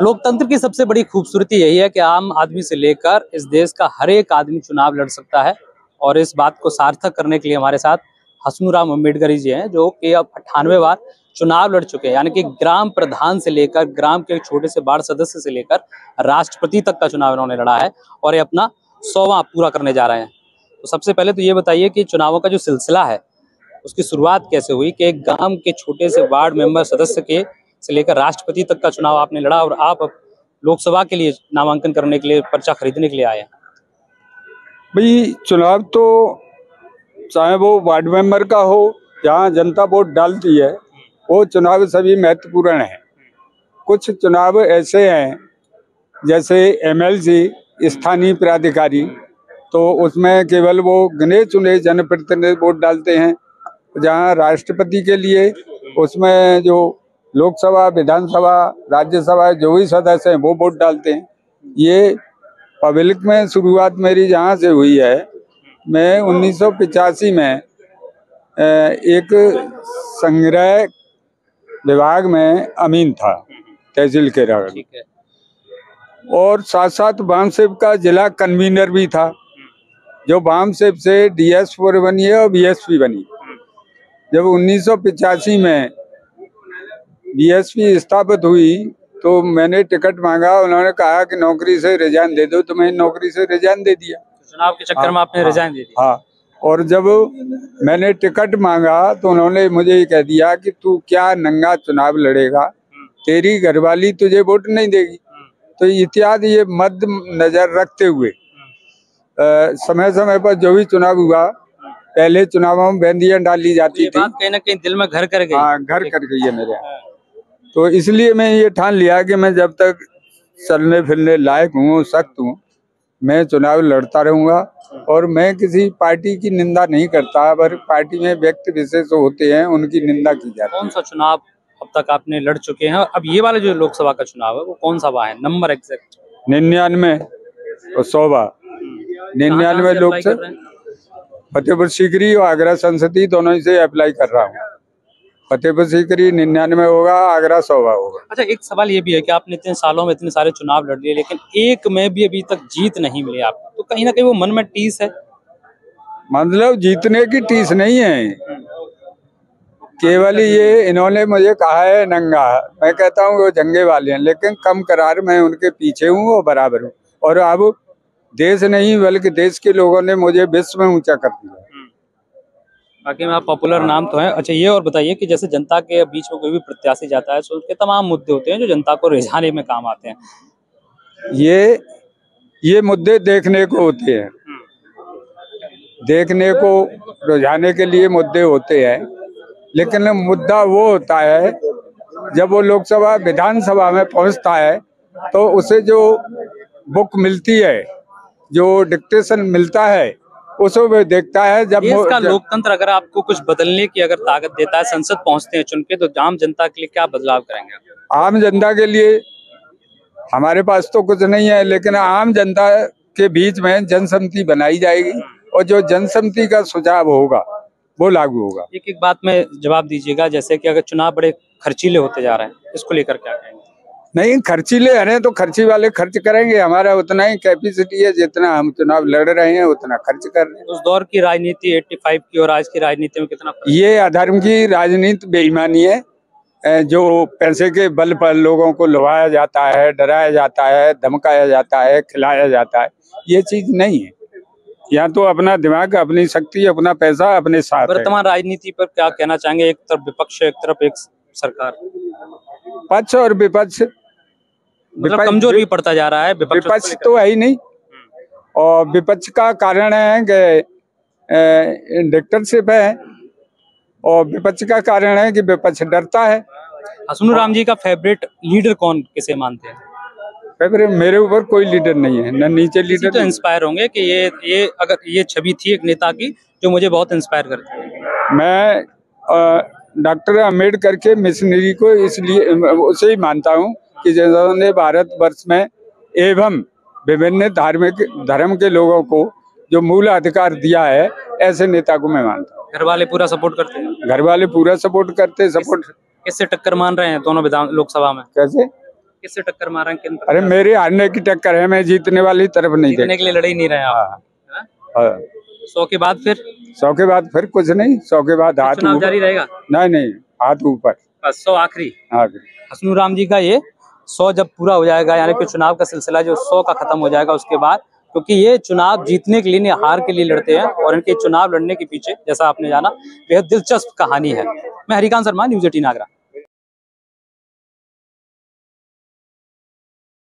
लोकतंत्र की सबसे बड़ी खूबसूरती यही है कि आम आदमी से लेकर इस देश का हर एक आदमी चुनाव लड़ सकता है। और इस बात को सार्थक करने के लिए हमारे साथ हसनूराम अम्बेडकर जी हैं, जो कि अब 98 बार चुनाव लड़ चुके हैं। यानी कि ग्राम प्रधान से लेकर ग्राम के एक छोटे से वार्ड सदस्य से लेकर राष्ट्रपति तक का चुनाव इन्होंने लड़ा है और ये अपना 100वां पूरा करने जा रहे हैं। तो सबसे पहले तो ये बताइए कि चुनावों का जो सिलसिला है उसकी शुरुआत कैसे हुई कि एक गांव के छोटे से वार्ड मेंबर सदस्य के से लेकर राष्ट्रपति तक का चुनाव आपने लड़ा और आप अब लोकसभा के लिए नामांकन करने के लिए, पर्चा खरीदने के लिए आए हैं। भाई चुनाव तो चाहे वो वार्ड मेंबर का हो, जहाँ जनता वोट डालती है, वो चुनाव सभी महत्वपूर्ण है। कुछ चुनाव ऐसे हैं जैसे एमएलसी स्थानीय प्राधिकारी, तो उसमें केवल वो गिने चुने जनप्रतिनिधि वोट डालते हैं। जहाँ राष्ट्रपति के लिए उसमें जो लोकसभा, विधानसभा, राज्यसभा जो भी सदस्य हैं वो वोट डालते हैं। ये पब्लिक में शुरुआत मेरी जहाँ से हुई है, मैं 1985 में एक संग्रह विभाग में अमीन था, तहसील के राग, और साथ साथ वामसेव का जिला कन्वीनर भी था, जो वामसेव से DS4 बनी है और BSP बनी। जब 1985 में BSP स्थापित हुई तो मैंने टिकट मांगा, उन्होंने कहा कि नौकरी से रिजाइन दे दो, तो मैंने नौकरी से रिजाइन दे दिया। चुनाव के चक्कर में आपने रिजाइन दे दिया? हाँ। और जब मैंने टिकट मांगा तो उन्होंने मुझे ये कह दिया कि तू क्या नंगा चुनाव लड़ेगा, तेरी घरवाली तुझे वोट नहीं देगी। तो इत्यादि ये मद्द नजर रखते हुए समय समय पर जो भी चुनाव हुआ, पहले चुनावों में बंदियां डाली जाती थी। कहीं ना कहीं दिल में घर कर गई। हाँ, घर कर गई है मेरे यहाँ। तो इसलिए मैं ये ठान लिया कि मैं जब तक चलने फिरने लायक हूँ, सख्त हूँ, मैं चुनाव लड़ता रहूंगा। और मैं किसी पार्टी की निंदा नहीं करता, पर पार्टी में व्यक्ति विशेष होते हैं, उनकी निंदा की जाती है। कौन सा चुनाव अब तक आपने लड़ चुके हैं? अब ये वाला जो लोकसभा का चुनाव है वो कौन सा है, नंबर एग्जैक्ट? 99 और 100। 99 लोकसभा फतेहपुर सीकरी और आगरा संसदीय दोनों ही से अप्लाई कर रहा हूँ। फतेहपुर सीकरी 99 होगा, आगरा 100 होगा। अच्छा, एक सवाल ये भी है कि आपने इतने सालों में इतने सारे चुनाव लड़ लिए, लेकिन एक में भी अभी तक जीत नहीं मिली आपको, तो कहीं ना कहीं वो मन में टीस है? मतलब जीतने की टीस नहीं है, केवल ये इन्होंने मुझे कहा है नंगा। मैं कहता हूँ वो जंगे वाले हैं, लेकिन कम करार मैं उनके पीछे हूँ और बराबर हूँ। और अब देश नहीं बल्कि देश के लोगों ने मुझे विश्व में ऊंचा कर दिया। बाकी में आप पॉपुलर नाम तो है। अच्छा, ये और बताइए कि जैसे जनता के बीच में कोई भी प्रत्याशी जाता है तो उसके तमाम मुद्दे होते हैं जो जनता को रिझाने में काम आते हैं। ये मुद्दे देखने को होते हैं, देखने को रुझाने के लिए मुद्दे होते हैं, लेकिन मुद्दा वो होता है जब वो लोकसभा विधानसभा में पहुंचता है तो उसे जो बुक मिलती है, जो डिक्टेशन मिलता है, उसको वो देखता है। जब इसका लोकतंत्र अगर आपको कुछ बदलने की अगर ताकत देता है, संसद पहुंचते हैं चुन के, तो आम जनता के लिए क्या बदलाव करेंगे? आम जनता के लिए हमारे पास तो कुछ नहीं है, लेकिन आम जनता के बीच में जनसमिति बनाई जाएगी और जो जनसमिति का सुझाव होगा वो लागू होगा। एक एक बात में जवाब दीजिएगा, जैसे कि अगर चुनाव बड़े खर्चीले होते जा रहे हैं, इसको लेकर क्या कहेंगे? नहीं, खर्चीले हैं तो खर्ची वाले खर्च करेंगे, हमारा उतना ही कैपेसिटी है, जितना हम चुनाव लड़ रहे हैं उतना खर्च कर रहे हैं। उस दौर की राजनीति 85 की और आज की राजनीति में कितना फर्क? ये अधर्म की राजनीति, बेईमानी है, जो पैसे के बल पर लोगों को लुभाया जाता है, डराया जाता है, धमकाया जाता है, खिलाया जाता है, ये चीज नहीं है। यहाँ तो अपना दिमाग, अपनी शक्ति, अपना पैसा अपने साथ है। वर्तमान राजनीति पर क्या कहना चाहेंगे? एक तरफ विपक्ष, एक तरफ एक सरकार, पक्ष और विपक्ष मतलब कमजोर भी पड़ता जा रहा है। विपक्ष तो है ही नहीं, और विपक्ष का कारण है कि डिक्टेटरशिप है, और विपक्ष का कारण है कि विपक्ष डरता है। हसनूराम जी का फेवरेट लीडर कौन, किसे मानते हैं? फेवरेट मेरे ऊपर कोई लीडर नहीं है, न नीचे लीडर। तो इंस्पायर होंगे कि ये अगर ये छवि थी एक नेता की जो मुझे बहुत इंस्पायर करती है। मैं डॉक्टर अम्बेडकर के मिशनरी को इसलिए उसे ही मानता हूँ कि जिन्होंने भारतवर्ष में एवं विभिन्न धार्मिक धर्म के लोगों को जो मूल अधिकार दिया है, ऐसे नेता को मैं मानता हूँ। घर वाले पूरा सपोर्ट करते हैं? घर वाले पूरा सपोर्ट करते हैं। सपोर्ट किससे टक्कर मान रहे हैं दोनों विधान लोकसभा में? कैसे? किससे टक्कर मारा किन अरे मेरे हारने की टक्कर है, मैं जीतने वाली तरफ नहीं जीतने के लिए लड़े ही नहीं रहे आप। हाँ, हाँ? हाँ। 100 के बाद फिर 100 के बाद फिर कुछ नहीं, 100 के बाद हाथ चुनाव ऊपर। जारी रहेगा। नहीं, हाथ ऊपर। बस 100 आखिरी। आखिरी। हसनूराम जी का ये 100 जब पूरा हो जाएगा, यानी कि चुनाव का सिलसिला जो 100 का खत्म हो जाएगा उसके बाद, क्योंकि ये चुनाव जीतने के लिए नहीं हार के लिए लड़ते हैं, और इनके चुनाव लड़ने के पीछे जैसा आपने जाना बेहद दिलचस्प कहानी है। मैं हरिकांत शर्मा, न्यूज़ 18 आगरा।